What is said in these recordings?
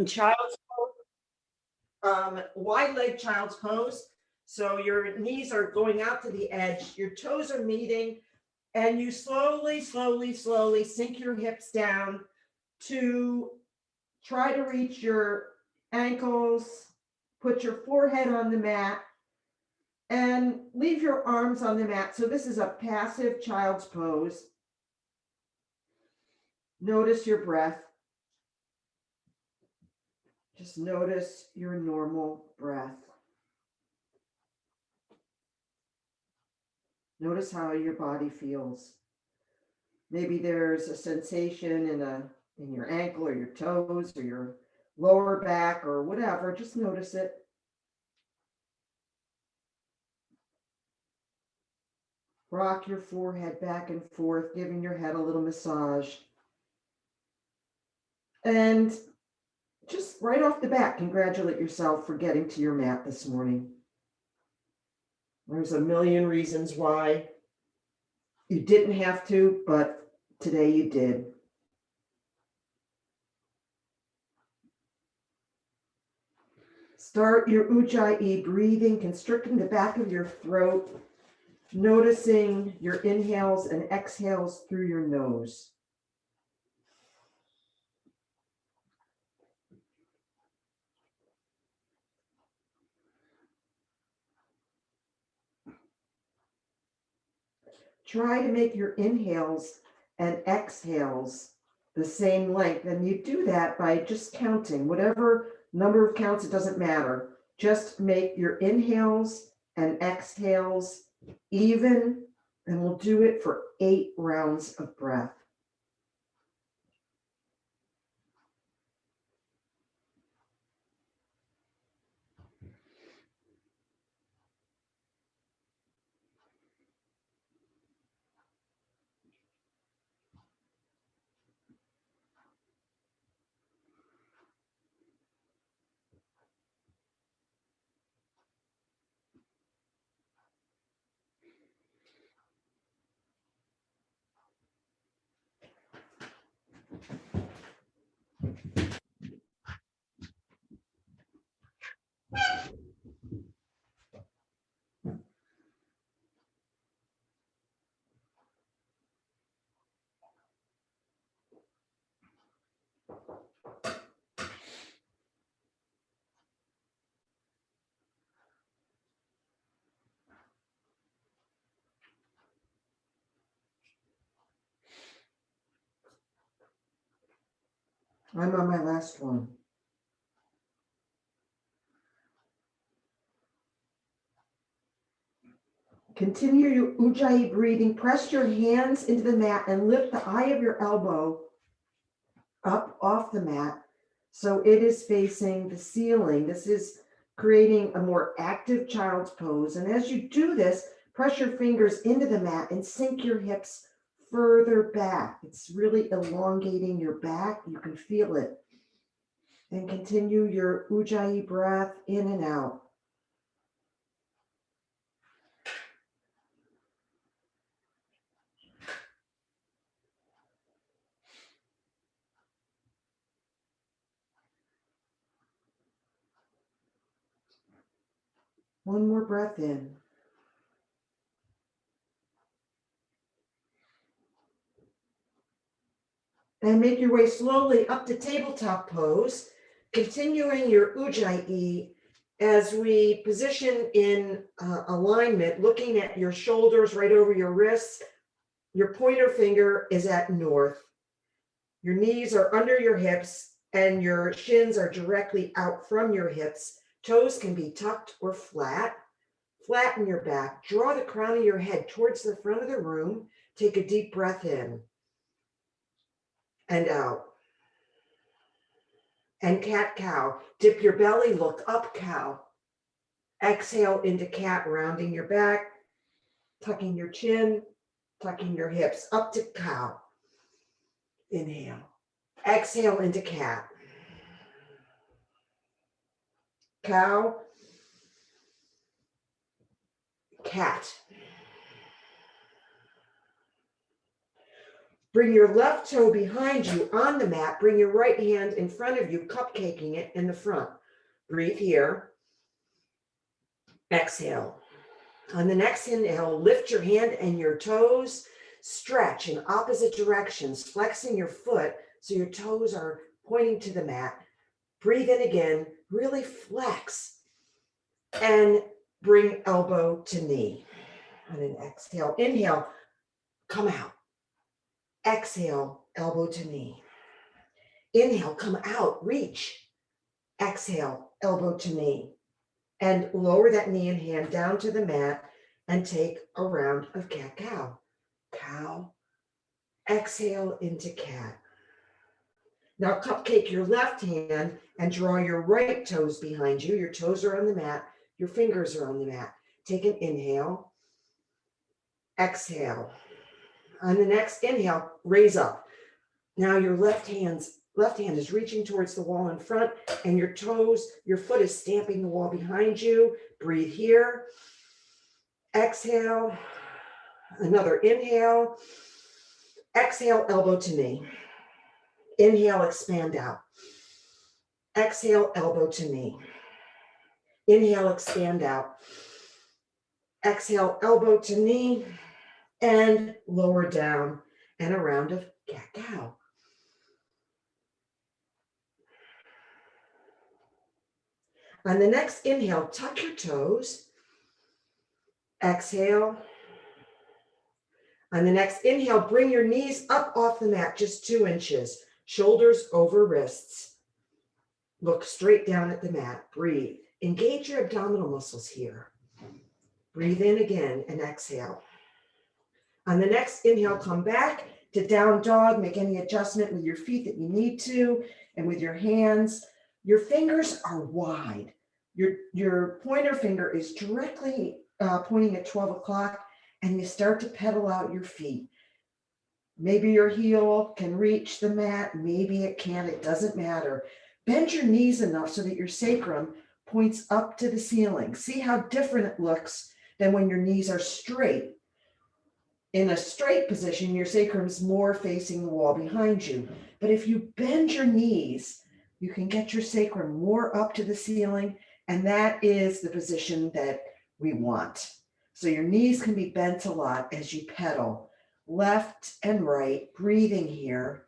Child's wide leg child's pose. So your knees are going out to the edge, your toes are meeting, and you slowly, slowly, slowly sink your hips down to try to reach your ankles, put your forehead on the mat, and leave your arms on the mat. So this is a passive child's pose. Notice your breath. Just notice your normal breath. Notice how your body feels. Maybe there's a sensation in your ankle or your toes or your lower back or whatever. Just notice it. Rock your forehead back and forth, giving your head a little massage. And just right off the bat, congratulate yourself for getting to your mat this morning. There's a million reasons why you didn't have to, but today you did. Start your Ujjayi breathing, constricting the back of your throat, noticing your inhales and exhales through your nose. Try to make your inhales and exhales the same length. And you do that by just counting, whatever number of counts, it doesn't matter. Just make your inhales and exhales even, and we'll do it for 8 rounds of breath. I'm on my last one. Continue your Ujjayi breathing. Press your hands into the mat and lift the eye of your elbow up off the mat so it is facing the ceiling. This is creating a more active child's pose. And as you do this, press your fingers into the mat and sink your hips further back. It's really elongating your back. You can feel it. And continue your Ujjayi breath in and out. One more breath in. And make your way slowly up to tabletop pose, continuing your Ujjayi as we position in alignment, looking at your shoulders right over your wrists. Your pointer finger is at north. Your knees are under your hips and your shins are directly out from your hips. Toes can be tucked or flat. Flatten your back. Draw the crown of your head towards the front of the room. Take a deep breath in and out. And cat-cow. Dip your belly, look up, cow. Exhale into cat, rounding your back, tucking your chin, tucking your hips, up to cow. Inhale. Exhale into cat. Cow. Cat. Bring your left toe behind you on the mat. Bring your right hand in front of you, cupcaking it in the front. Breathe here. Exhale. On the next inhale, lift your hand and your toes. Stretch in opposite directions, flexing your foot so your toes are pointing to the mat. Breathe in again. Really flex. And bring elbow to knee. And then exhale. Inhale. Come out. Exhale, elbow to knee. Inhale, come out, reach. Exhale, elbow to knee. And lower that knee and hand down to the mat and take a round of cat-cow. Cow. Exhale into cat. Now cupcake your left hand and draw your right toes behind you. Your toes are on the mat. Your fingers are on the mat. Take an inhale. Exhale. On the next inhale, raise up. Now your left hand is reaching towards the wall in front and your toes, your foot is stamping the wall behind you. Breathe here. Exhale. Another inhale. Exhale, elbow to knee. Inhale, expand out. Exhale, elbow to knee. Inhale, expand out. Exhale, elbow to knee. And lower down and a round of cat-cow. On the next inhale, tuck your toes. Exhale. On the next inhale, bring your knees up off the mat, just 2 inches. Shoulders over wrists. Look straight down at the mat. Breathe. Engage your abdominal muscles here. Breathe in again and exhale. On the next inhale, come back to down dog. Make any adjustment with your feet that you need to and with your hands. Your fingers are wide. Your pointer finger is directly pointing at 12 o'clock and you start to pedal out your feet. Maybe your heel can reach the mat. Maybe it can't. It doesn't matter. Bend your knees enough so that your sacrum points up to the ceiling. See how different it looks than when your knees are straight. In a straight position, your sacrum's more facing the wall behind you. But if you bend your knees, you can get your sacrum more up to the ceiling, and that is the position that we want. So your knees can be bent a lot as you pedal, left and right, breathing here.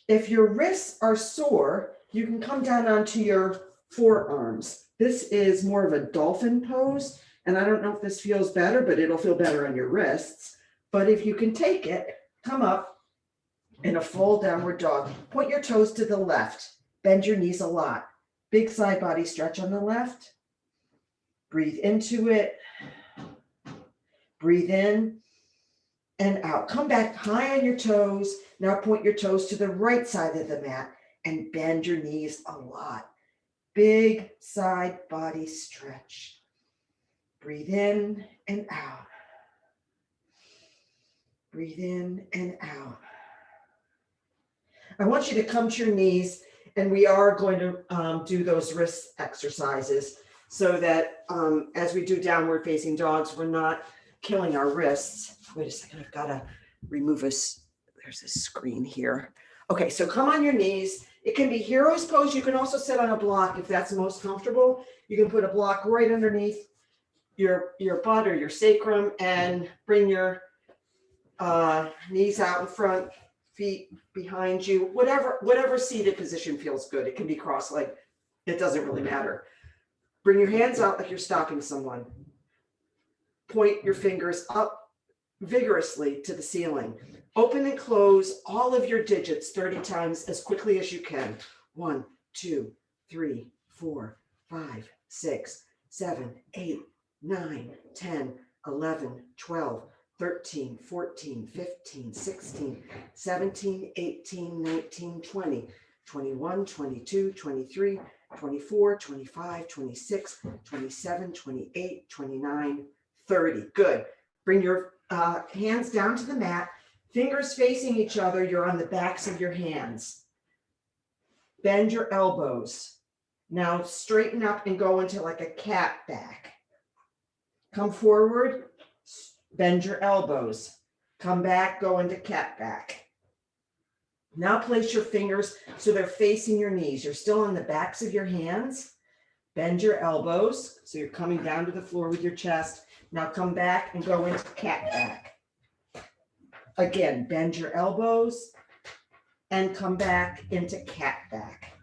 If your wrists are sore, you can come down onto your forearms. This is more of a dolphin pose, and I don't know if this feels better, but it'll feel better on your wrists. But if you can take it, come up in a full downward dog. Point your toes to the left. Bend your knees a lot. Big side body stretch on the left. Breathe into it. Breathe in and out. Come back high on your toes. Now point your toes to the right side of the mat and bend your knees a lot. Big side body stretch. Breathe in and out. Breathe in and out. I want you to come to your knees, and we are going to do those wrist exercises so that as we do downward facing dogs, we're not killing our wrists. Wait a second, I've got to remove this. There's a screen here. Okay, so come on your knees. It can be hero's pose. You can also sit on a block if that's most comfortable. You can put a block right underneath your butt or your sacrum and bring your knees out in front, feet behind you, whatever seated position feels good. It can be cross-legged. It doesn't really matter. Bring your hands out like you're stopping someone. Point your fingers up vigorously to the ceiling. Open and close all of your digits 30 times as quickly as you can. 1, 2, 3, 4, 5, 6, 7, 8, 9, 10, 11, 12, 13, 14, 15, 16, 17, 18, 19, 20, 21, 22, 23, 24, 25, 26, 27, 28, 29, 30. Good. Bring your hands down to the mat, fingers facing each other. You're on the backs of your hands. Bend your elbows. Now straighten up and go into like a cat back. Come forward. Bend your elbows. Come back, go into cat back. Now place your fingers so they're facing your knees. You're still on the backs of your hands. Bend your elbows. So you're coming down to the floor with your chest. Now come back and go into cat back. Again, bend your elbows and come back into cat back.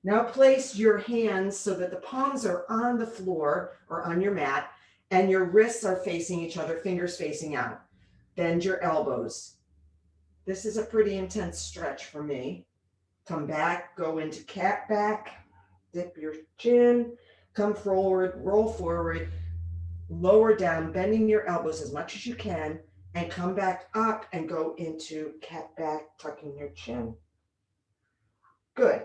Now place your hands so that the palms are on the floor or on your mat and your wrists are facing each other, fingers facing out. Bend your elbows. This is a pretty intense stretch for me. Come back, go into cat back, dip your chin, come forward, roll forward, lower down, bending your elbows as much as you can, and come back up and go into cat back, tucking your chin. Good.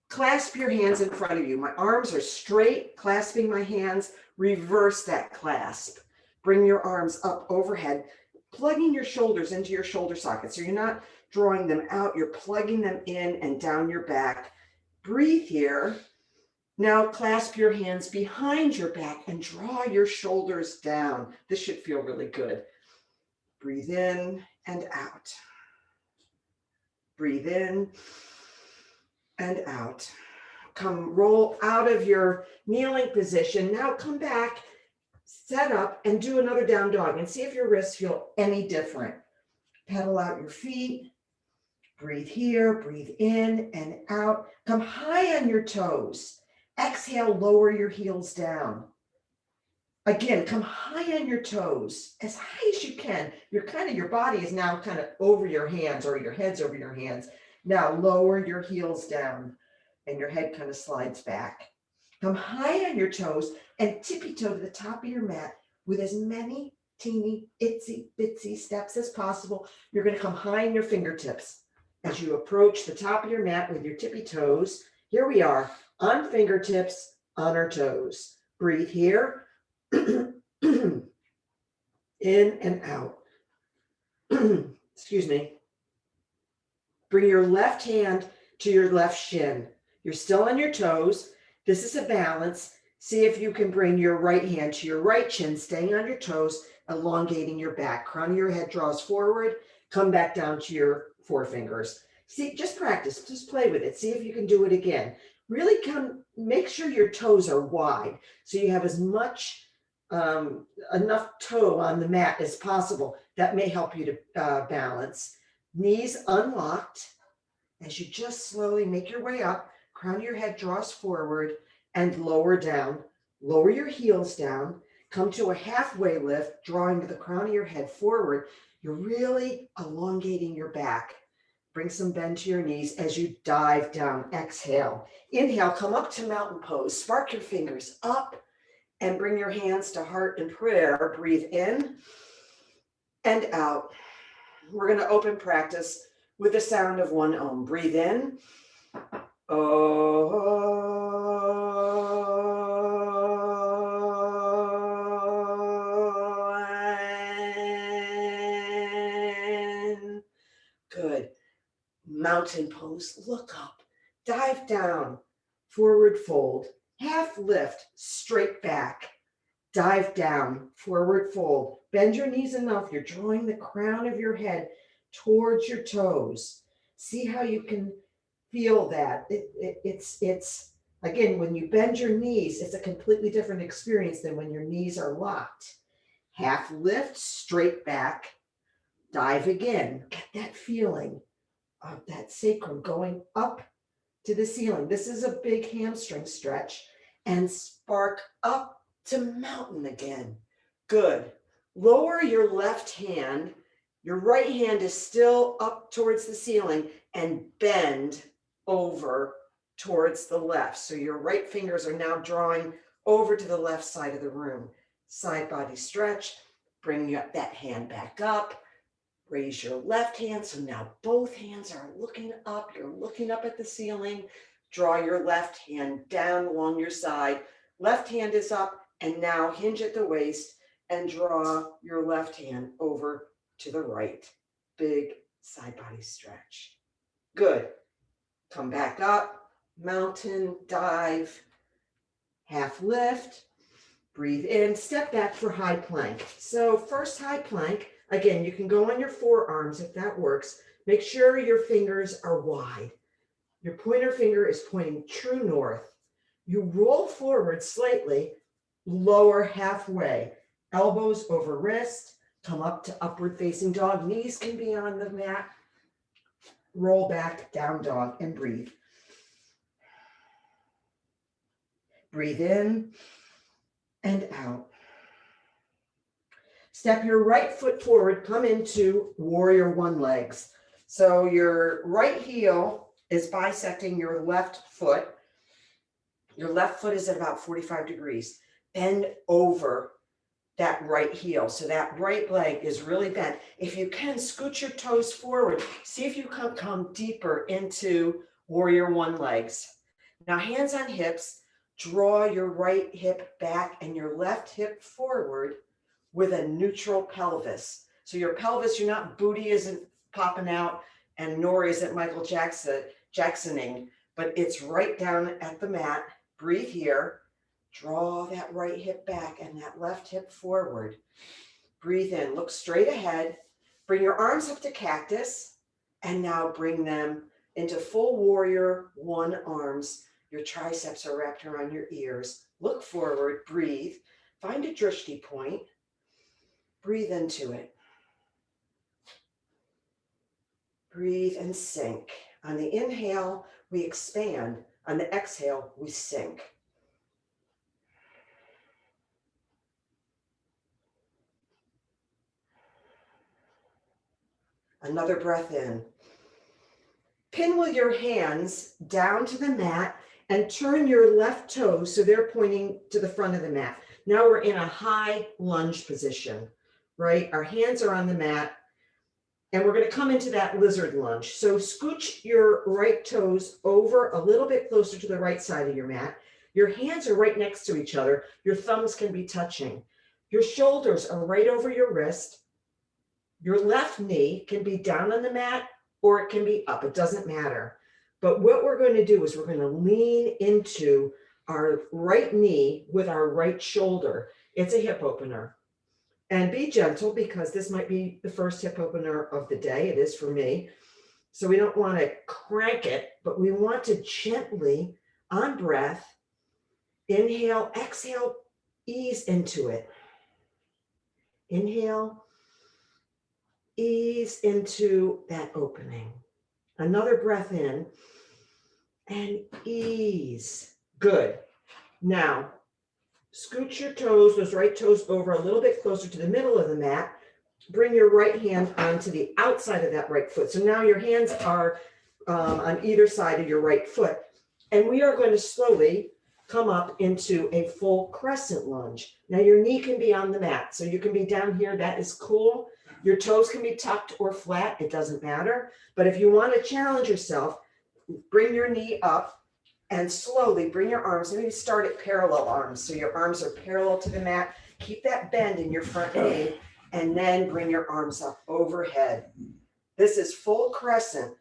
Clasp your hands in front of you. My arms are straight, clasping my hands. Reverse that clasp. Bring your arms up overhead, plugging your shoulders into your shoulder sockets. So you're not drawing them out, you're plugging them in and down your back. Breathe here. Now clasp your hands behind your back and draw your shoulders down. This should feel really good. Breathe in and out. Breathe in and out. Come roll out of your kneeling position. Now come back, set up and do another down dog and see if your wrists feel any different. Pedal out your feet. Breathe here, breathe in and out. Come high on your toes. Exhale, lower your heels down. Again, come high on your toes, as high as you can. Your body is now kind of over your hands or your head's over your hands. Now lower your heels down and your head kind of slides back. Come high on your toes and tippy toe to the top of your mat with as many teeny itsy bitsy steps as possible. You're going to come high on your fingertips as you approach the top of your mat with your tippy toes. Here we are on fingertips, on our toes. Breathe here. In and out. Excuse me. Bring your left hand to your left shin. You're still on your toes. This is a balance. See if you can bring your right hand to your right shin, staying on your toes, elongating your back. Crown of your head draws forward. Come back down to your forefingers. See, just practice. Just play with it. See if you can do it again. Really make sure your toes are wide so you have as much enough toe on the mat as possible. That may help you to balance. Knees unlocked as you just slowly make your way up. Crown of your head draws forward and lower down. Lower your heels down. Come to a halfway lift, drawing the crown of your head forward. You're really elongating your back. Bring some bend to your knees as you dive down. Exhale. Inhale, come up to mountain pose. Spark your fingers up and bring your hands to heart and prayer. Breathe in and out. We're going to open practice with the sound of one Om. Breathe in. Good. Mountain pose. Look up. Dive down. Forward fold. Half lift. Straight back. Dive down. Forward fold. Bend your knees enough. You're drawing the crown of your head towards your toes. See how you can feel that. It's again, when you bend your knees, it's a completely different experience than when your knees are locked. Half lift, straight back, dive again. Get that feeling of that sacrum going up to the ceiling. This is a big hamstring stretch. And spark up to mountain again. Good. Lower your left hand. Your right hand is still up towards the ceiling and bend over towards the left. So your right fingers are now drawing over to the left side of the room. Side body stretch. Bring that hand back up. Raise your left hand. So now both hands are looking up. You're looking up at the ceiling. Draw your left hand down along your side. Left hand is up and now hinge at the waist and draw your left hand over to the right. Big side body stretch. Good. Come back up, mountain, dive, half lift, breathe in, step back for high plank. So first high plank, again, you can go on your forearms if that works, Make sure your fingers are wide. Your pointer finger is pointing true north. You roll forward slightly, lower halfway, elbows over wrist, come up to upward facing dog. Knees can be on the mat. Roll back, down dog, and breathe. Breathe in and out. Step your right foot forward, come into warrior one legs. So your right heel is bisecting your left foot. Your left foot is at about 45 degrees. Bend over that right heel. So that right leg is really bent. If you can, scoot your toes forward. See if you can come deeper into warrior one legs. Now hands on hips, draw your right hip back and your left hip forward with a neutral pelvis. So your pelvis, your not booty isn't popping out and nor is it Michael Jacksoning, but it's right down at the mat. Breathe here. Draw that right hip back and that left hip forward. Breathe in, look straight ahead. Bring your arms up to cactus and now bring them into full warrior one arms. Your triceps are wrapped around your ears. Look forward, breathe. Find a drishti point. Breathe into it. Breathe and sink. On the inhale, we expand. On the exhale, we sink. Another breath in. Pinwheel your hands down to the mat and turn your left toes so they're pointing to the front of the mat. Now we're in a high lunge position, right? Our hands are on the mat and we're going to come into that lizard lunge. So scooch your right toes over a little bit closer to the right side of your mat. Your hands are right next to each other. Your thumbs can be touching. Your shoulders are right over your wrist. Your left knee can be down on the mat or it can be up. It doesn't matter. But what we're going to do is we're going to lean into our right knee with our right shoulder. It's a hip opener. And be gentle because this might be the first hip opener of the day. It is for me. So we don't want to crank it, but we want to gently, on breath, inhale, exhale, ease into it. Inhale. Ease into that opening. Another breath in and ease. Good. Now, scoot your toes, those right toes over a little bit closer to the middle of the mat. Bring your right hand onto the outside of that right foot. So now your hands are on either side of your right foot. And we are going to slowly come up into a full crescent lunge. Now your knee can be on the mat. So you can be down here. That is cool. Your toes can be tucked or flat. It doesn't matter. But if you want to challenge yourself, bring your knee up and slowly bring your arms. Maybe start at parallel arms. So your arms are parallel to the mat. Keep that bend in your front knee and then bring your arms up overhead. This is full crescent.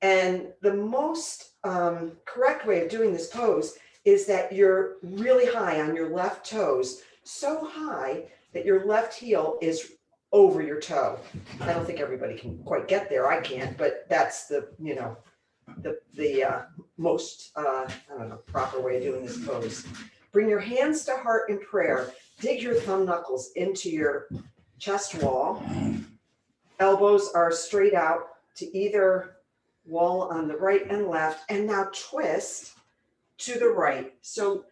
And the most correct way of doing this pose is that you're really high on your left toes, so high that your left heel is over your toe. I don't think everybody can quite get there. I can't, but that's the, the most, proper way of doing this pose. Bring your hands to heart in prayer. Dig your thumb knuckles into your chest wall. Elbows are straight out to either wall on the right and left. And now twist to the right. So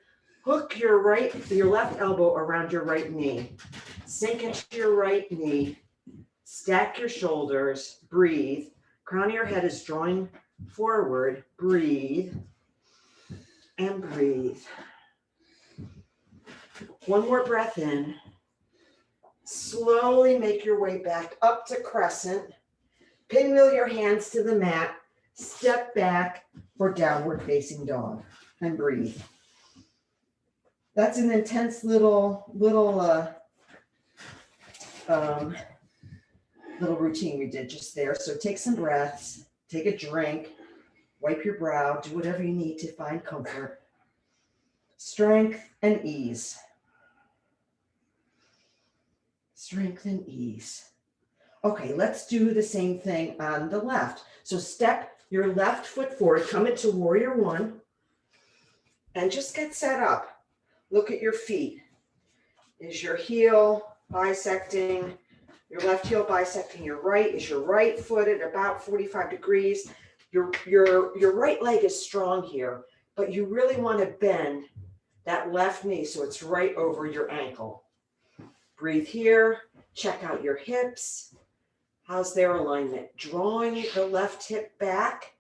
hook your left elbow around your right knee. Sink into your right knee. Stack your shoulders. Breathe. Crown of your head is drawing forward. Breathe. And breathe. One more breath in. Slowly make your way back up to crescent. Pinwheel your hands to the mat. Step back for downward facing dog. And breathe. That's an intense little routine we did just there. So take some breaths, take a drink, wipe your brow, do whatever you need to find comfort. Strength and ease. Strength and ease. Okay, let's do the same thing on the left. So step your left foot forward, come into warrior one, and just get set up. Look at your feet. Is your heel bisecting, your left heel bisecting your right? Is your right foot at about 45 degrees? Your right leg is strong here, but you really want to bend that left knee so it's right over your ankle. Breathe here, check out your hips. How's their alignment? Drawing the left hip back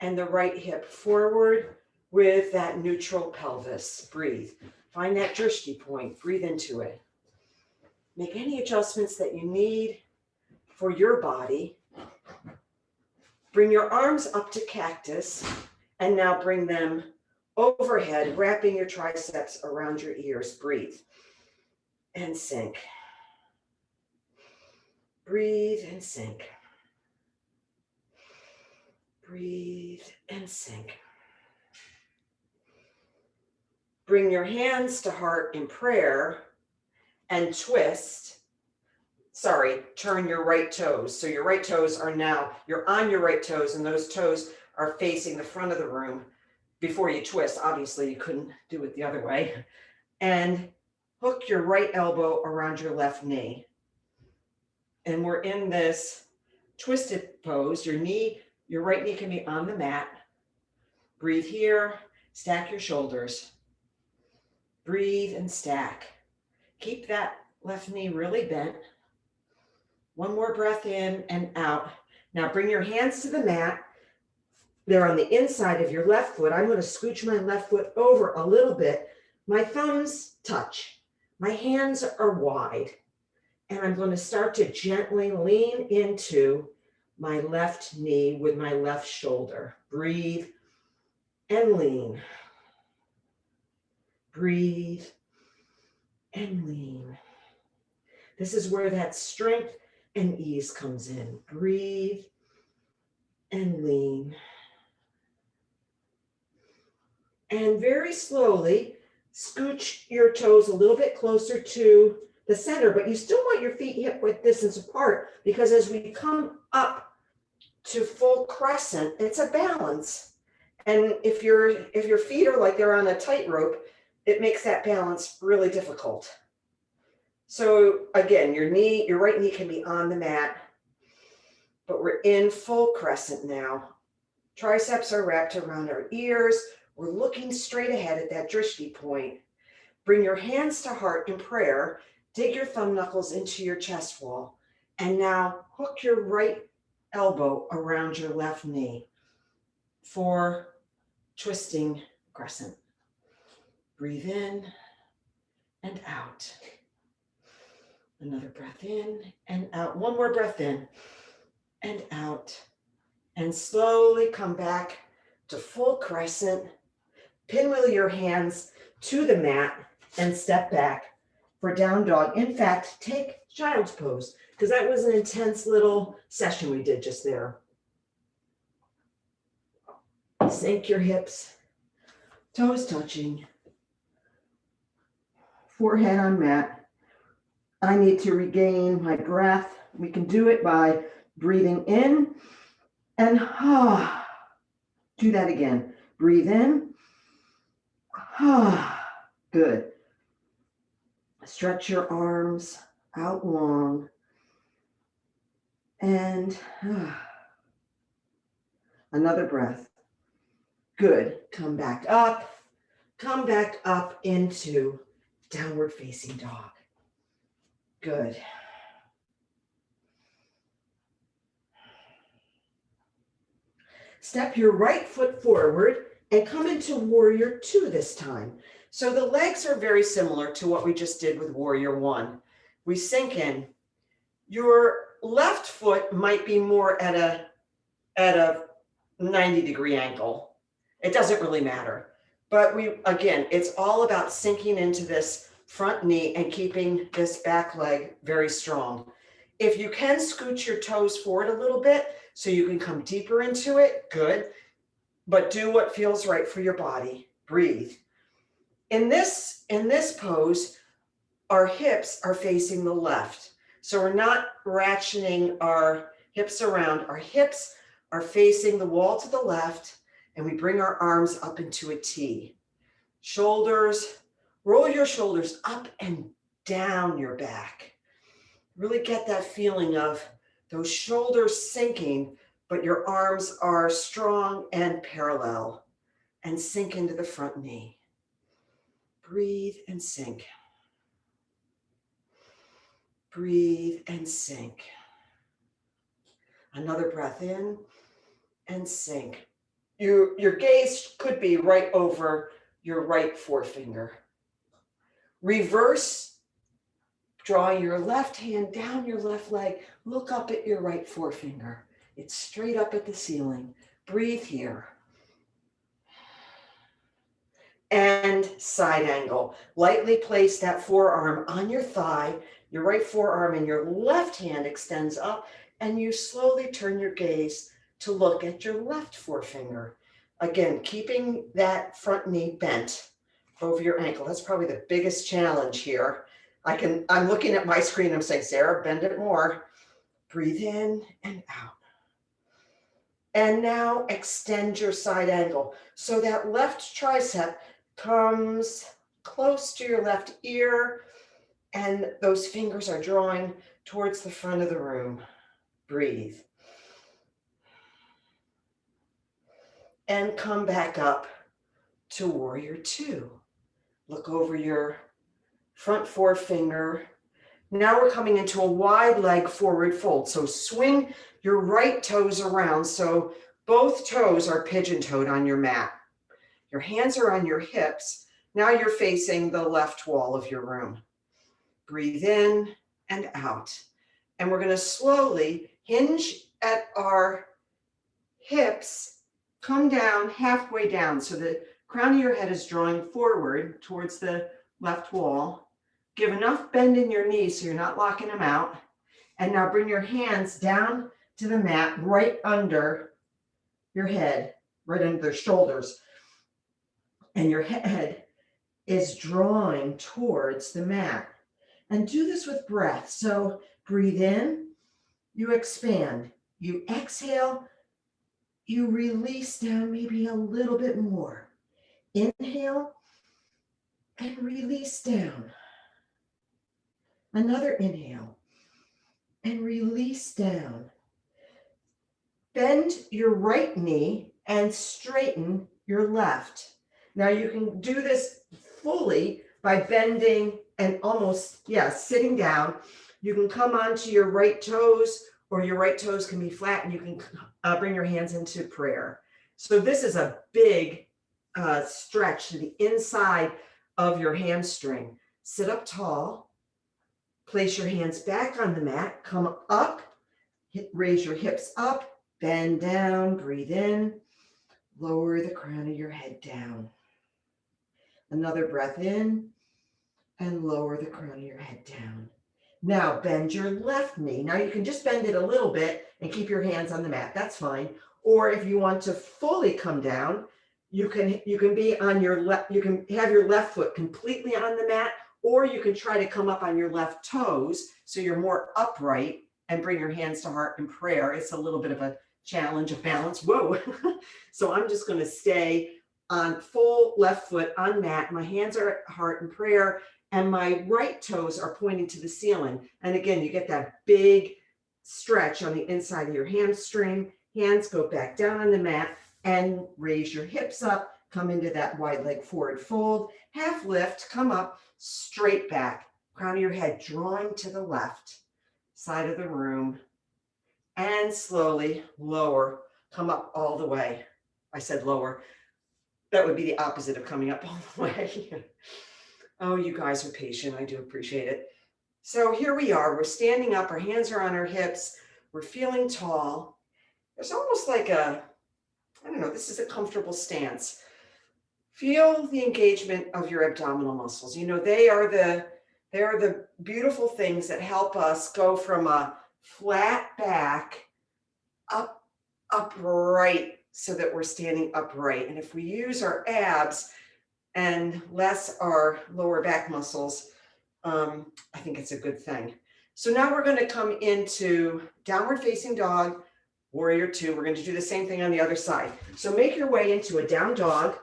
and the right hip forward with that neutral pelvis. Breathe. Find that drishti point. Breathe into it. Make any adjustments that you need for your body. Bring your arms up to cactus and now bring them overhead, wrapping your triceps around your ears. Breathe and sink. Breathe and sink. Breathe and sink. Bring your hands to heart in prayer and twist. Sorry, turn your right toes. So your right toes are now, you're on your right toes and those toes are facing the front of the room. Before you twist, obviously you couldn't do it the other way. And hook your right elbow around your left knee. And we're in this twisted pose. Your right knee can be on the mat. Breathe here, stack your shoulders. Breathe and stack. Keep that left knee really bent. One more breath in and out. Now bring your hands to the mat. They're on the inside of your left foot. I'm going to scooch my left foot over a little bit. My thumbs touch. My hands are wide. And I'm going to start to gently lean into my left knee with my left shoulder. Breathe and lean. Breathe and lean. This is where that strength and ease comes in. Breathe and lean. And very slowly, scooch your toes a little bit closer to the center, but you still want your feet hip width distance apart because as we come up to full crescent, it's a balance. And if your feet are like they're on a tightrope, it makes that balance really difficult. So again, your right knee can be on the mat, but we're in full crescent now. Triceps are wrapped around our ears. We're looking straight ahead at that drishti point. Bring your hands to heart in prayer. Dig your thumb knuckles into your chest wall. And now hook your right elbow around your left knee for twisting crescent. Breathe in and out. Another breath in and out. One more breath in and out. And slowly come back to full crescent. Pinwheel your hands to the mat and step back for down dog. In fact, take child's pose because that was an intense little session we did just there. Sink your hips, toes touching, forehead on mat. I need to regain my breath. We can do it by breathing in and do that again. Breathe in. Good. Stretch your arms out long and another breath. Good. Come back up into downward facing dog. Good. Step your right foot forward and come into warrior two this time. So the legs are very similar to what we just did with warrior one. We sink in. Your left foot might be more at a 90-degree angle. It doesn't really matter. But again, it's all about sinking into this front knee and keeping this back leg very strong. If you can scooch your toes forward a little bit so you can come deeper into it, good. But do what feels right for your body. Breathe. In this pose, our hips are facing the left. So we're not ratcheting our hips around. Our hips are facing the wall to the left, and we bring our arms up into a T. Shoulders, roll your shoulders up and down your back. Really get that feeling of those shoulders sinking, but your arms are strong and parallel, and sink into the front knee. Breathe and sink. Breathe and sink. Another breath in and sink. Your gaze could be right over your right forefinger. Reverse, draw your left hand down your left leg. Look up at your right forefinger. It's straight up at the ceiling. Breathe here. And side angle. Lightly place that forearm on your thigh, your right forearm, and your left hand extends up, and you slowly turn your gaze to look at your left forefinger. Again, keeping that front knee bent over your ankle. That's probably the biggest challenge here. I'm looking at my screen, I'm saying, Sarah, bend it more. Breathe in and out. And now extend your side angle. So that left tricep comes close to your left ear, and those fingers are drawing towards the front of the room. Breathe. And come back up to warrior two. Look over your front forefinger. Now we're coming into a wide leg forward fold. So swing your right toes around so both toes are pigeon-toed on your mat. Your hands are on your hips. Now you're facing the left wall of your room. Breathe in and out. And we're going to slowly hinge at our hips, come down halfway down. So the crown of your head is drawing forward towards the left wall. Give enough bend in your knees so you're not locking them out. And now bring your hands down to the mat right under your head, right under the shoulders. And your head is drawing towards the mat. And do this with breath. So breathe in, you expand. You exhale, you release down maybe a little bit more. Inhale and release down. Another inhale and release down. Bend your right knee and straighten your left. Now you can do this fully by bending and almost, sitting down. You can come onto your right toes, or your right toes can be flat, and you can bring your hands into prayer. So this is a big stretch to the inside of your hamstring. Sit up tall, place your hands back on the mat, come up, raise your hips up, bend down, breathe in, lower the crown of your head down. Another breath in and lower the crown of your head down. Now bend your left knee. Now you can just bend it a little bit and keep your hands on the mat. That's fine. Or if you want to fully come down, you can be on your left, you can have your left foot completely on the mat, or you can try to come up on your left toes so you're more upright and bring your hands to heart in prayer. It's a little bit of a challenge of balance. Whoa. So I'm just going to stay on full left foot on mat. My hands are at heart in prayer, and my right toes are pointing to the ceiling. And again, you get that big stretch on the inside of your hamstring. Hands go back down on the mat and raise your hips up. Come into that wide leg forward fold. Half lift, come up, straight back. Crown of your head drawing to the left side of the room. And slowly lower, come up all the way. I said lower. That would be the opposite of coming up all the way. Oh, you guys are patient. I do appreciate it. So here we are. We're standing up. Our hands are on our hips. We're feeling tall. There's almost like I don't know, this is a comfortable stance. Feel the engagement of your abdominal muscles. You know, they are the beautiful things that help us go from a flat back upright, so that we're standing upright. And if we use our abs and less our lower back muscles, I think it's a good thing. So now we're going to come into downward facing dog, warrior two. We're going to do the same thing on the other side. So make your way into a down dog.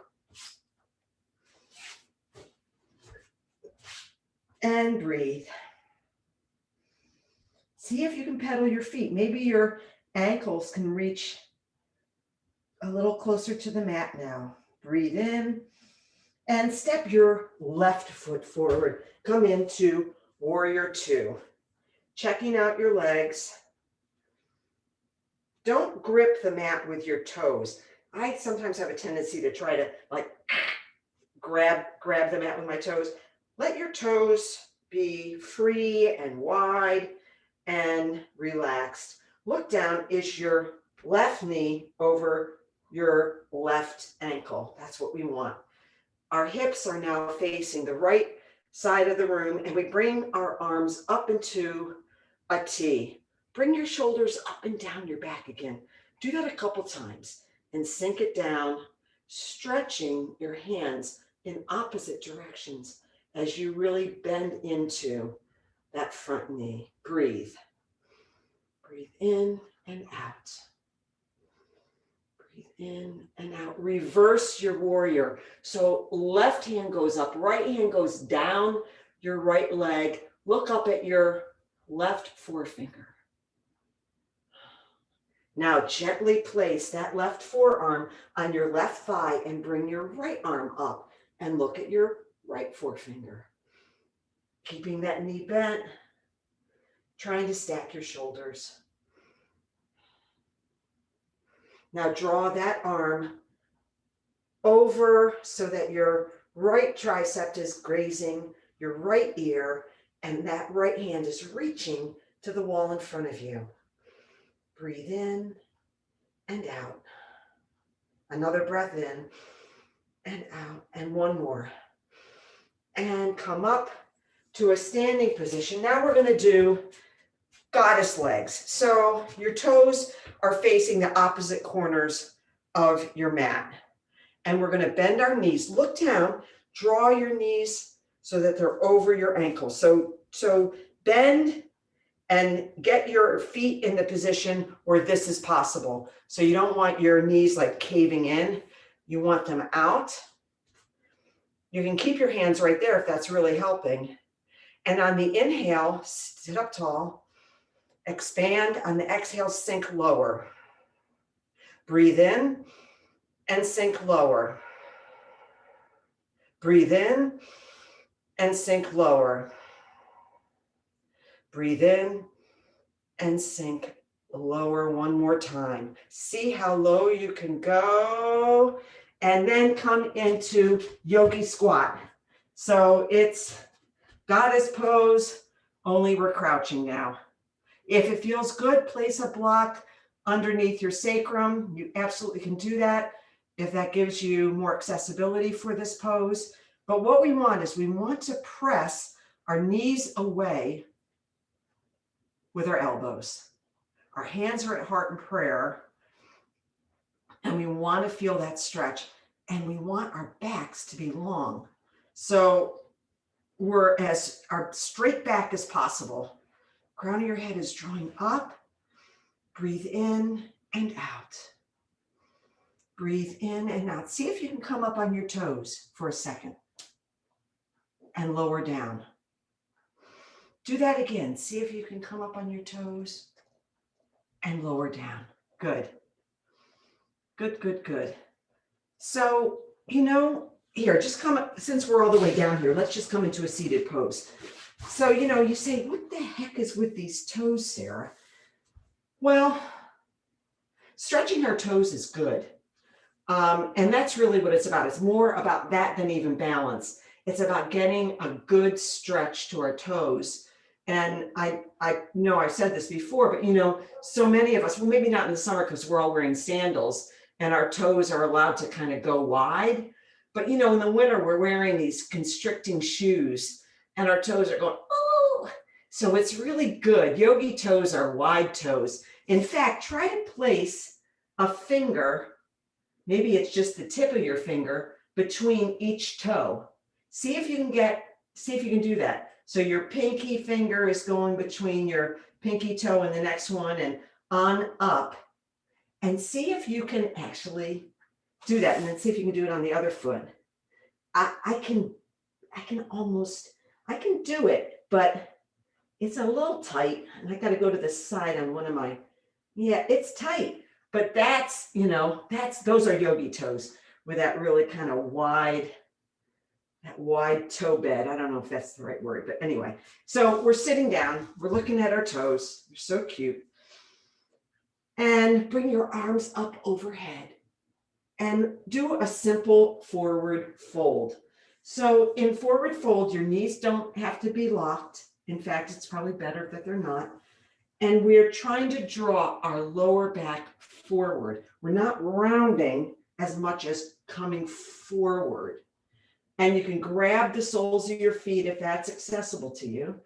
And breathe. See if you can pedal your feet. Maybe your ankles can reach a little closer to the mat now. Breathe in and step your left foot forward. Come into warrior two. Checking out your legs. Don't grip the mat with your toes. I sometimes have a tendency to try to like grab the mat with my toes. Let your toes be free and wide and relaxed. Look down. Is your left knee over your left ankle? That's what we want. Our hips are now facing the right side of the room, and we bring our arms up into a T. Bring your shoulders up and down your back again. Do that a couple times and sink it down, stretching your hands in opposite directions as you really bend into that front knee. Breathe. Breathe in and out. Breathe in and out. Reverse your warrior. So left hand goes up, right hand goes down your right leg. Look up at your left forefinger. Now gently place that left forearm on your left thigh and bring your right arm up and look at your right forefinger. Keeping that knee bent, trying to stack your shoulders. Now draw that arm over so that your right tricep is grazing your right ear and that right hand is reaching to the wall in front of you. Breathe in and out. Another breath in and out, and one more. And come up to a standing position. Now we're going to do goddess legs. So your toes are facing the opposite corners of your mat. And we're going to bend our knees. Look down, draw your knees so that they're over your ankles. So bend and get your feet in the position where this is possible. So you don't want your knees like caving in. You want them out. You can keep your hands right there if that's really helping. And on the inhale, sit up tall. Expand. On the exhale, sink lower. Breathe in and sink lower. Breathe in and sink lower. Breathe in and sink lower one more time. See how low you can go. And then come into yogi squat. So it's goddess pose, only we're crouching now. If it feels good, place a block underneath your sacrum. You absolutely can do that if that gives you more accessibility for this pose. But what we want is we want to press our knees away with our elbows. Our hands are at heart and prayer, and we want to feel that stretch, and we want our backs to be long. So we're as our straight back as possible. Crown of your head is drawing up. Breathe in and out. Breathe in and out. See if you can come up on your toes for a second and lower down. Do that again. See if you can come up on your toes and lower down. Good. Good, good, good. So, here, just come up, since we're all the way down here, let's just come into a seated pose. So, you say, what the heck is with these toes, Sarah? Well, stretching our toes is good. And that's really what it's about. It's more about that than even balance. It's about getting a good stretch to our toes. And I know I've said this before, but so many of us, well, maybe not in the summer because we're all wearing sandals and our toes are allowed to kind of go wide. But in the winter, we're wearing these constricting shoes and our toes are going, oh. So it's really good. Yogi toes are wide toes. In fact, try to place a finger, maybe it's just the tip of your finger, between each toe. See if you can do that. So your pinky finger is going between your pinky toe and the next one and on up. And see if you can actually do that, and then see if you can do it on the other foot. I can do it, but it's a little tight, and I got to go to the side on one of my, yeah, it's tight, but that's, those are yogi toes with that really kind of wide toe bed. I don't know if that's the right word, but anyway. So we're sitting down, we're looking at our toes. They're so cute. And bring your arms up overhead and do a simple forward fold. So in forward fold, your knees don't have to be locked. In fact, it's probably better that they're not. And we're trying to draw our lower back forward. We're not rounding as much as coming forward. And you can grab the soles of your feet if that's accessible to you.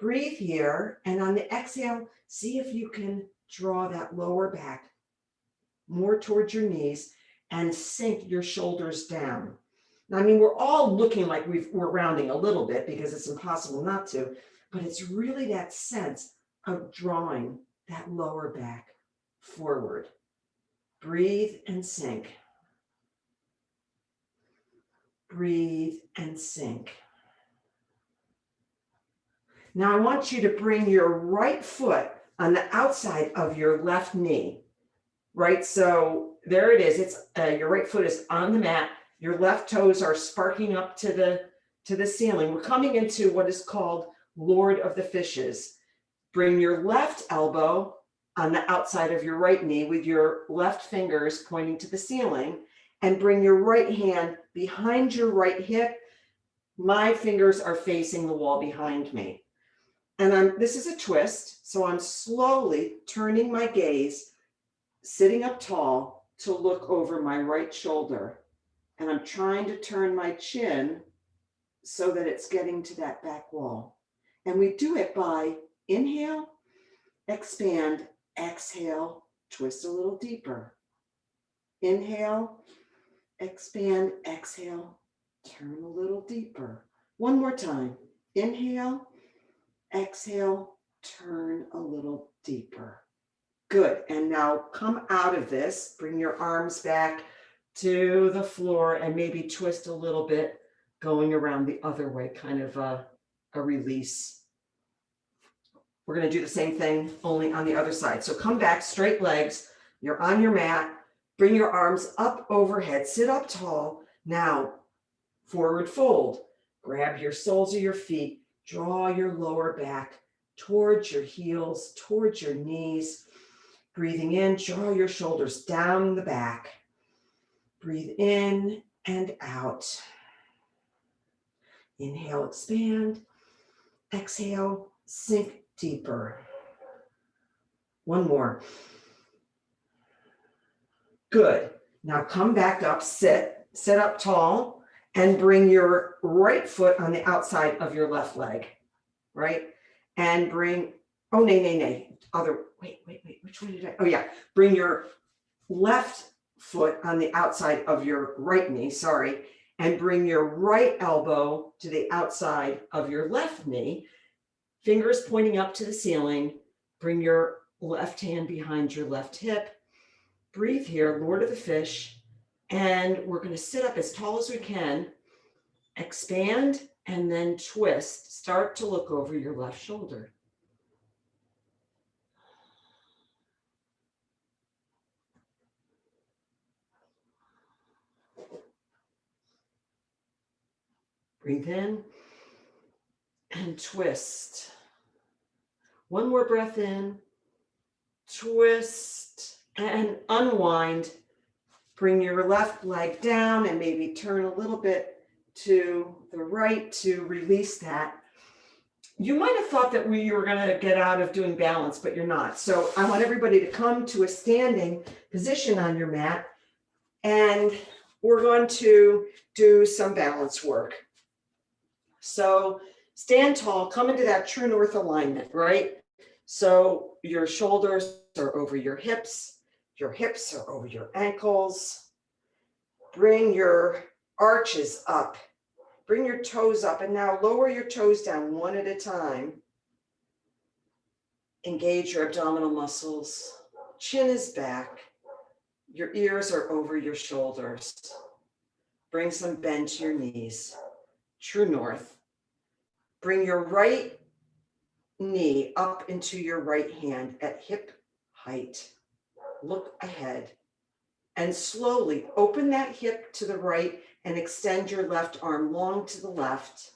Breathe here, and on the exhale, see if you can draw that lower back more towards your knees and sink your shoulders down. Now, I mean, we're all looking like we're rounding a little bit because it's impossible not to, but it's really that sense of drawing that lower back forward. Breathe and sink. Breathe and sink. Now I want you to bring your right foot on the outside of your left knee, right? So there it is. It's your right foot is on the mat. Your left toes are sparking up to the ceiling. We're coming into what is called Lord of the Fishes. Bring your left elbow on the outside of your right knee with your left fingers pointing to the ceiling, and bring your right hand behind your right hip. My fingers are facing the wall behind me. And this is a twist, so I'm slowly turning my gaze, sitting up tall to look over my right shoulder. And I'm trying to turn my chin so that it's getting to that back wall. And we do it by inhale, expand, exhale, twist a little deeper. Inhale, expand, exhale, turn a little deeper. One more time. Inhale, exhale, turn a little deeper. Good. And now come out of this, bring your arms back to the floor and maybe twist a little bit, going around the other way, kind of a release. We're going to do the same thing, only on the other side. So come back, straight legs. You're on your mat. Bring your arms up overhead. Sit up tall. Now, forward fold. Grab your soles of your feet. Draw your lower back towards your heels, towards your knees. Breathing in, draw your shoulders down the back. Breathe in and out. Inhale, expand. Exhale, sink deeper. One more. Good. Now come back up, sit up tall, and bring your right foot on the outside of your left leg, right? And bring, oh, nay. Wait, which one did I, oh yeah. Bring your left foot on the outside of your right knee, sorry, and bring your right elbow to the outside of your left knee, fingers pointing up to the ceiling. Bring your left hand behind your left hip. Breathe here, Lord of the Fish. And we're going to sit up as tall as we can, expand, and then twist. Start to look over your left shoulder. Breathe in and twist. One more breath in, twist, and unwind. Bring your left leg down and maybe turn a little bit to the right to release that. You might have thought that you were going to get out of doing balance, but you're not. So I want everybody to come to a standing position on your mat, and we're going to do some balance work. So stand tall, come into that true north alignment, right? So your shoulders are over your hips are over your ankles. Bring your arches up. Bring your toes up and now lower your toes down one at a time. Engage your abdominal muscles. Chin is back. Your ears are over your shoulders. Bring some bend to your knees. True north. Bring your right knee up into your right hand at hip height. Look ahead. And slowly open that hip to the right and extend your left arm long to the left.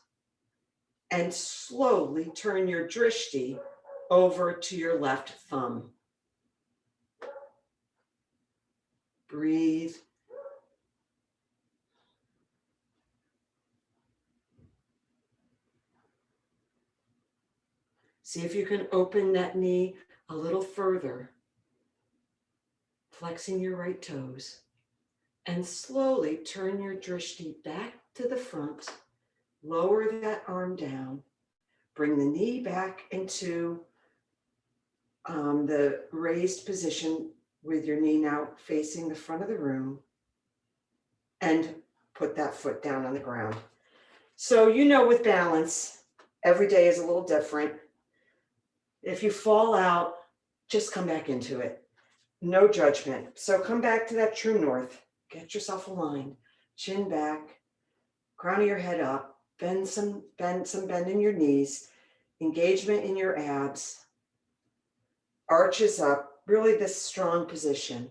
And slowly turn your drishti over to your left thumb. Breathe. See if you can open that knee a little further, flexing your right toes, and slowly turn your drishti back to the front. Lower that arm down. Bring the knee back into the raised position with your knee now facing the front of the room, and put that foot down on the ground. So with balance, every day is a little different. If you fall out, just come back into it. No judgment. So come back to that true north. Get yourself aligned. Chin back, crown of your head up, bend in your knees, engagement in your abs, arches up, really this strong position,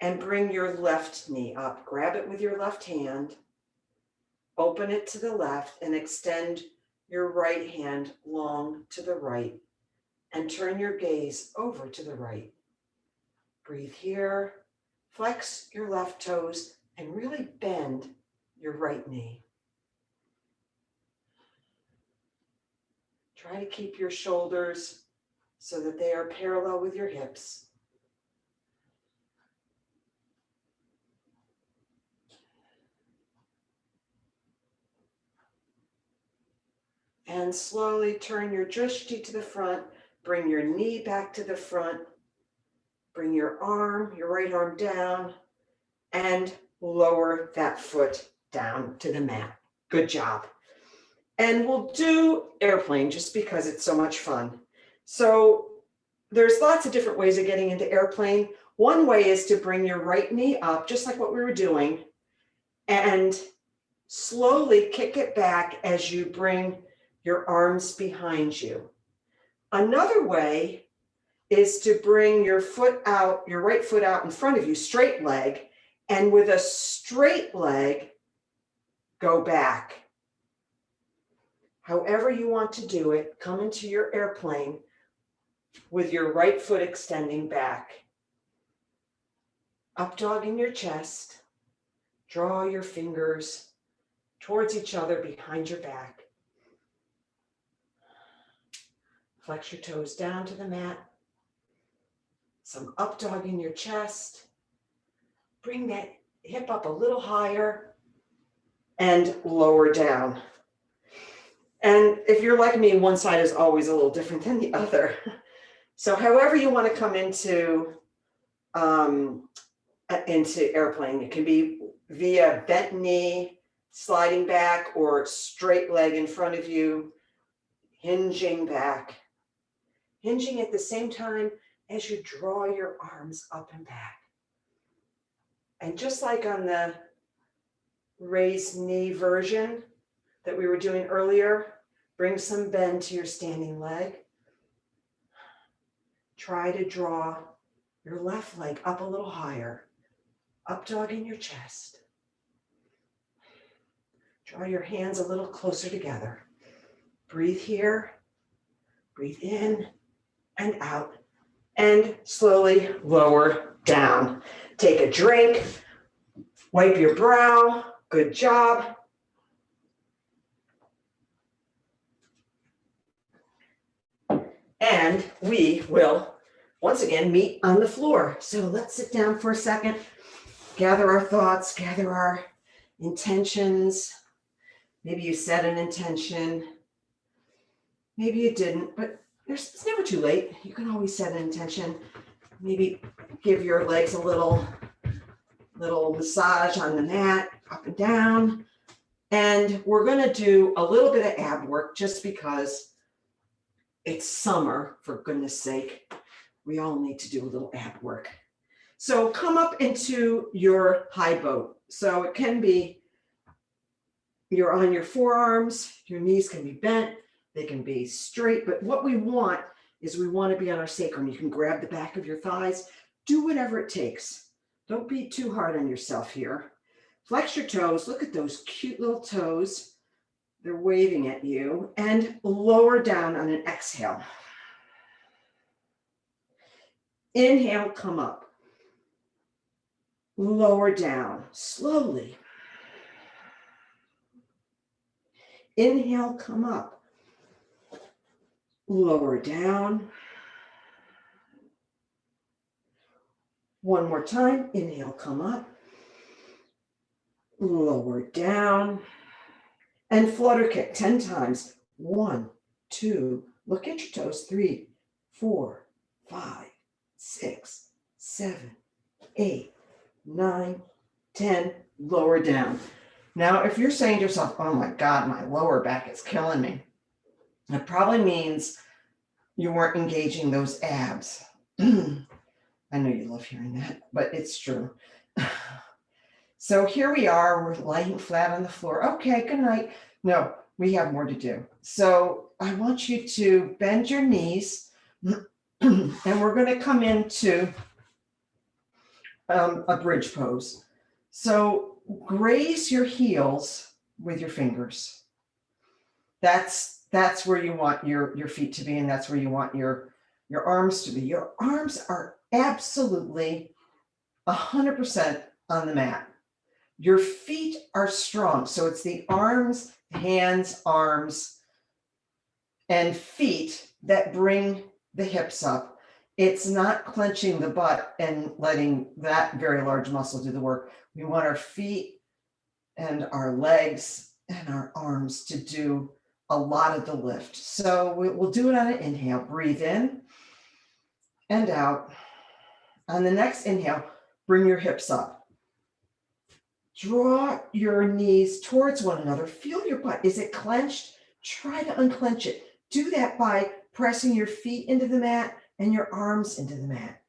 and bring your left knee up. Grab it with your left hand, open it to the left, and extend your right hand long to the right, and turn your gaze over to the right. Breathe here, flex your left toes, and really bend your right knee. Try to keep your shoulders so that they are parallel with your hips. And slowly turn your drishti to the front, bring your knee back to the front, bring your right arm down, and lower that foot down to the mat. Good job. And we'll do airplane just because it's so much fun. So there's lots of different ways of getting into airplane. One way is to bring your right knee up, just like what we were doing, and slowly kick it back as you bring your arms behind you. Another way is to bring your right foot out in front of you, straight leg, and with a straight leg, go back. However you want to do it, come into your airplane with your right foot extending back. Up dog in your chest. Draw your fingers towards each other behind your back. Flex your toes down to the mat. Some up dog in your chest. Bring that hip up a little higher and lower down. And if you're like me, one side is always a little different than the other. So however you want to come into airplane, it can be via bent knee, sliding back, or straight leg in front of you, hinging back. Hinging at the same time as you draw your arms up and back. And just like on the raised knee version that we were doing earlier, bring some bend to your standing leg. Try to draw your left leg up a little higher. Up dog in your chest. Draw your hands a little closer together. Breathe here. Breathe in and out. And slowly lower down. Take a drink. Wipe your brow. Good job. And we will once again meet on the floor. So let's sit down for a second, gather our thoughts, gather our intentions. Maybe you set an intention. Maybe you didn't, but it's never too late. You can always set an intention. Maybe give your legs a little massage on the mat, up and down. And we're going to do a little bit of ab work just because it's summer, for goodness sake. We all need to do a little ab work. So come up into your high boat. So it can be you're on your forearms, your knees can be bent, they can be straight, but what we want is we want to be on our sacrum. You can grab the back of your thighs, do whatever it takes. Don't be too hard on yourself here. Flex your toes, look at those cute little toes. They're waving at you, and lower down on an exhale. Inhale, come up. Lower down, slowly. Inhale, come up. Lower down. One more time, inhale, come up. Lower down. And flutter kick 10 times. 1, 2, look at your toes. 3, 4, 5, 6, 7, 8, 9, 10, lower down. Now, if you're saying to yourself, oh my God, my lower back is killing me, it probably means you weren't engaging those abs. I know you love hearing that, but it's true. So here we are, we're laying flat on the floor. Okay, good night. No, we have more to do. So I want you to bend your knees and we're going to come into a bridge pose. So graze your heels with your fingers. That's where you want your feet to be, and that's where you want your arms to be. Your arms are absolutely 100% on the mat. Your feet are strong. So it's the arms, hands, arms, and feet that bring the hips up. It's not clenching the butt and letting that very large muscle do the work. We want our feet and our legs and our arms to do a lot of the lift. So we'll do it on an inhale. Breathe in and out. On the next inhale, bring your hips up. Draw your knees towards one another. Feel your butt. Is it clenched? Try to unclench it. Do that by pressing your feet into the mat and your arms into the mat.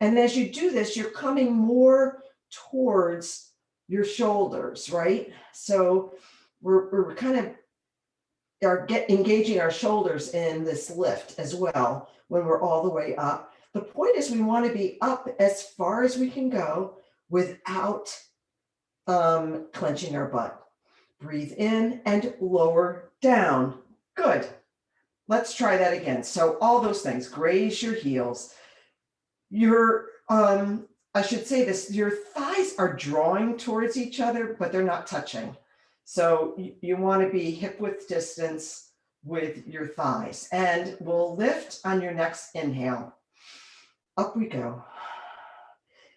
And as you do this, you're coming more towards your shoulders, right? So we're kind of engaging our shoulders in this lift as well when we're all the way up. The point is we want to be up as far as we can go without clenching our butt. Breathe in and lower down. Good. Let's try that again. So all those things, graze your heels. I should say this, your thighs are drawing towards each other, but they're not touching. So you want to be hip width distance with your thighs. And we'll lift on your next inhale. Up we go.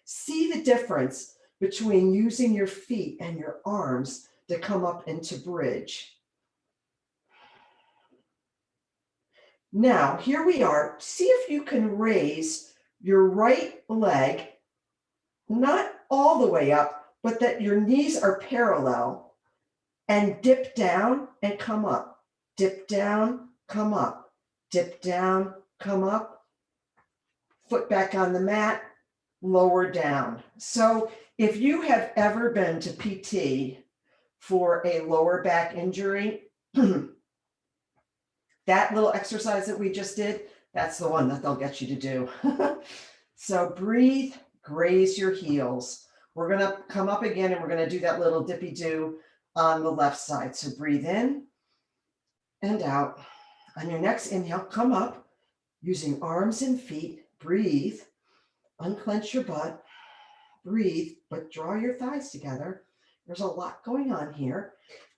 See the difference between using your feet and your arms to come up into bridge. Now, here we are. See if you can raise your right leg, not all the way up, but that your knees are parallel, and dip down and come up. Dip down, come up. Dip down, come up. Foot back on the mat, lower down. So if you have ever been to PT for a lower back injury, that little exercise that we just did, that's the one that they'll get you to do. So breathe, graze your heels. We're going to come up again and we're going to do that little dippy do on the left side. So breathe in and out. On your next inhale, come up using arms and feet. Breathe, unclench your butt. Breathe, but draw your thighs together. There's a lot going on here.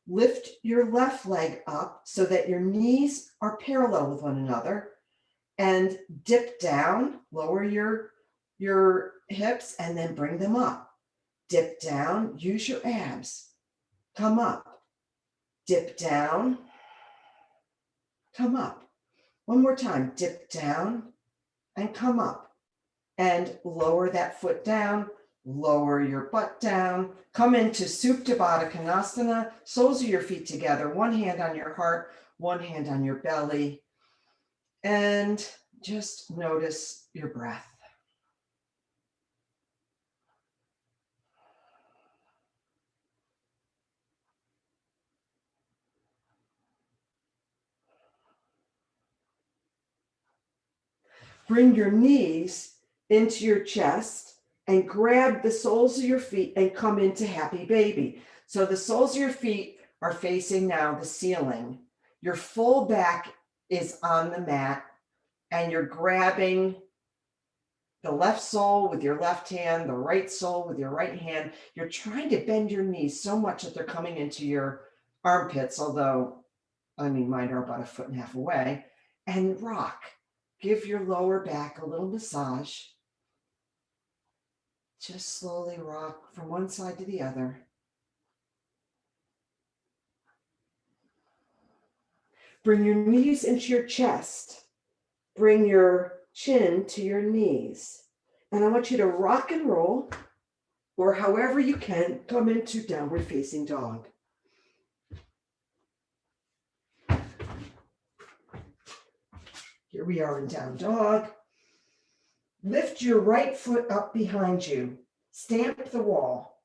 Lift your left leg up so that your knees are parallel with one another, and dip down, lower your hips, and then bring them up. Dip down, use your abs. Come up. Dip down. Come up. One more time. Dip down and come up. And lower that foot down. Lower your butt down. Come into Supta Baddha Konasana. Soles of your feet together. One hand on your heart, one hand on your belly. And just notice your breath. Bring your knees into your chest and grab the soles of your feet and come into happy baby. So the soles of your feet are facing now the ceiling. Your full back is on the mat and you're grabbing the left sole with your left hand, the right sole with your right hand. You're trying to bend your knees so much that they're coming into your armpits, although, I mean, mine are about 1.5 feet away, and rock. Give your lower back a little massage. Just slowly rock from one side to the other. Bring your knees into your chest. Bring your chin to your knees. And I want you to rock and roll, or however you can, come into downward facing dog. Here we are in down dog. Lift your right foot up behind you. Stamp the wall.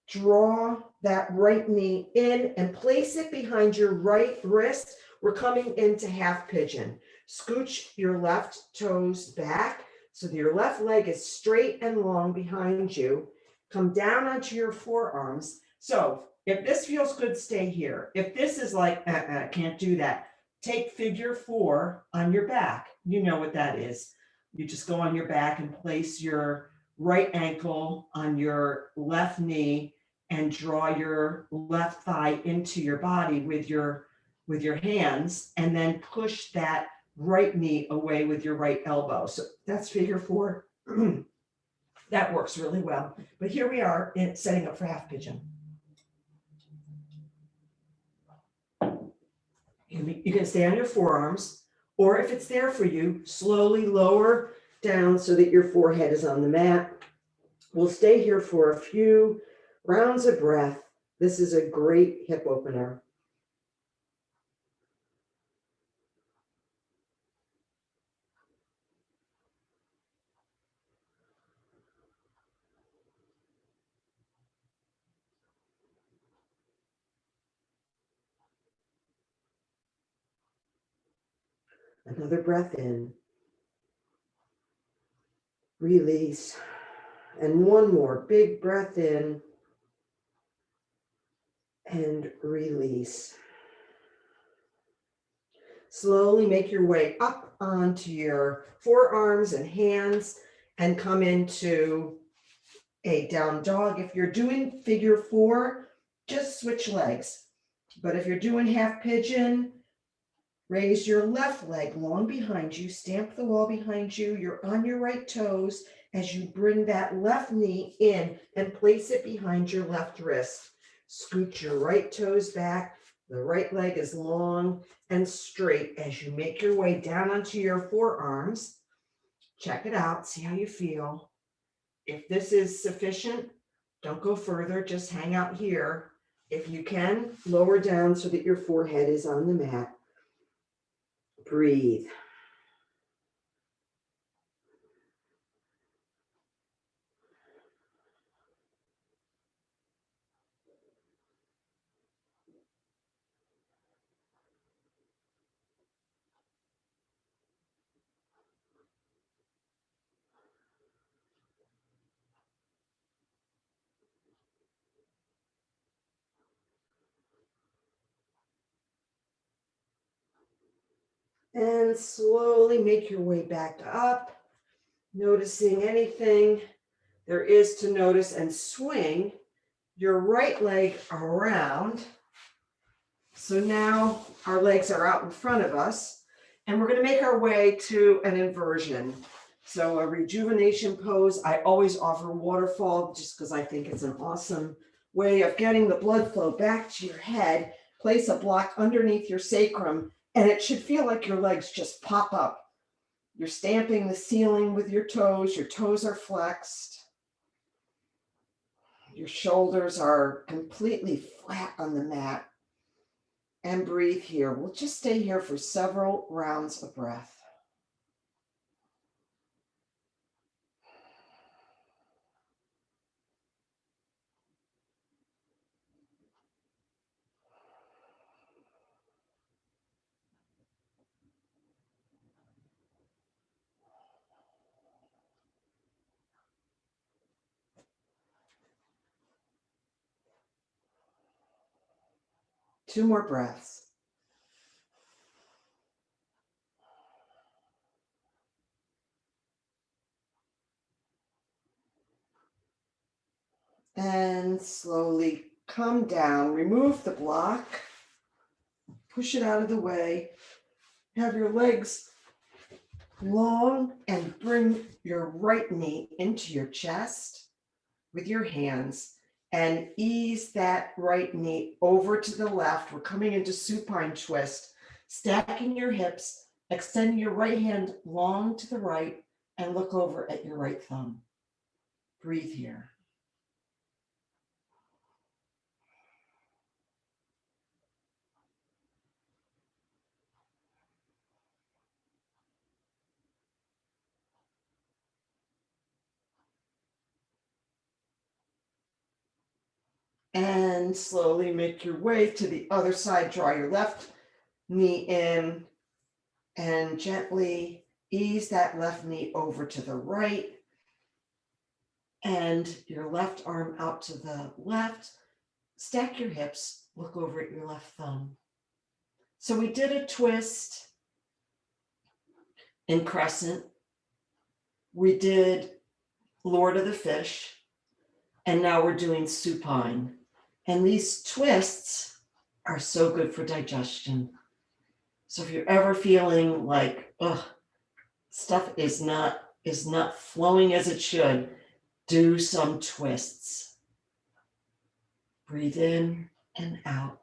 Draw that right knee in and place it behind your right wrist. We're coming into half pigeon. Scooch your left toes back so that your left leg is straight and long behind you. Come down onto your forearms. So if this feels good, stay here. If this is like, can't do that, take figure 4 on your back. You know what that is. You just go on your back and place your right ankle on your left knee and draw your left thigh into your body with your hands, and then push that right knee away with your right elbow. So that's figure 4. That works really well. But here we are in setting up for half pigeon. You can stay on your forearms, or if it's there for you, slowly lower down so that your forehead is on the mat. We'll stay here for a few rounds of breath. This is a great hip opener. Another breath in. Release. And one more big breath in and release. Slowly make your way up onto your forearms and hands and come into a down dog. If you're doing figure 4, just switch legs. But if you're doing half pigeon, raise your left leg long behind you, stamp the wall behind you. You're on your right toes as you bring that left knee in and place it behind your left wrist. Scoot your right toes back. The right leg is long and straight as you make your way down onto your forearms. Check it out. See how you feel. If this is sufficient, don't go further. Just hang out here. If you can, lower down so that your forehead is on the mat. Breathe. And slowly make your way back up, noticing anything there is to notice, and swing your right leg around. So now our legs are out in front of us, and we're going to make our way to an inversion. So a rejuvenation pose. I always offer waterfall just because I think it's an awesome way of getting the blood flow back to your head. Place a block underneath your sacrum, and it should feel like your legs just pop up. You're stamping the ceiling with your toes are flexed. Your shoulders are completely flat on the mat. And breathe here. We'll just stay here for several rounds of breath. Two more breaths. And slowly come down. Remove the block. Push it out of the way. Have your legs long and bring your right knee into your chest with your hands and ease that right knee over to the left. We're coming into supine twist, stacking your hips, extending your right hand long to the right and look over at your right thumb. Breathe here. And slowly make your way to the other side. Draw your left knee in and gently ease that left knee over to the right and your left arm out to the left. Stack your hips, look over at your left thumb. So we did a twist in crescent. We did Lord of the Fish, and now we're doing supine. And these twists are so good for digestion. So if you're ever feeling like, stuff is not flowing as it should, do some twists. Breathe in and out.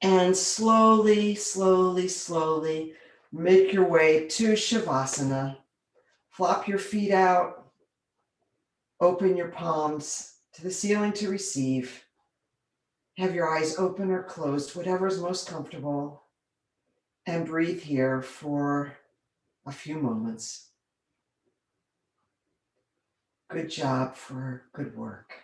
And slowly, slowly, slowly make your way to Shavasana. Flop your feet out. Open your palms to the ceiling to receive. Have your eyes open or closed, whatever is most comfortable. And breathe here for a few moments. Good job for good work.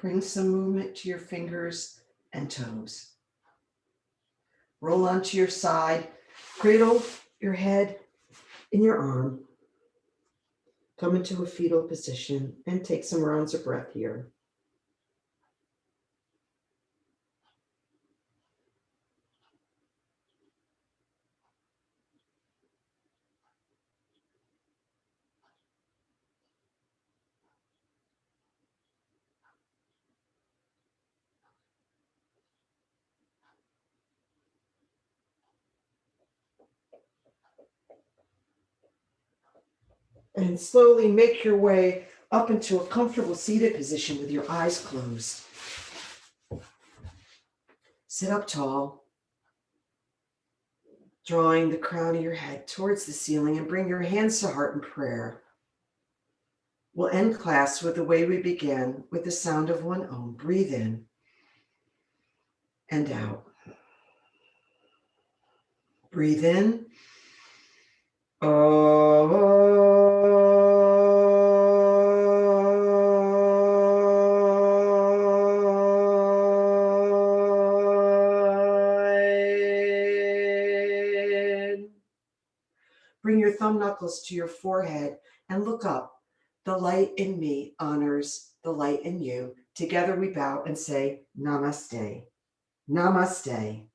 Bring some movement to your fingers and toes. Roll onto your side. Cradle your head in your arm. Come into a fetal position and take some rounds of breath here. And slowly make your way up into a comfortable seated position with your eyes closed. Sit up tall, drawing the crown of your head towards the ceiling, and bring your hands to heart in prayer. We'll end class with the way we began, with the sound of one Om. Breathe in and out. Breathe in. Bring your thumb knuckles to your forehead and look up. The light in me honors the light in you. Together we bow and say, Namaste. Namaste.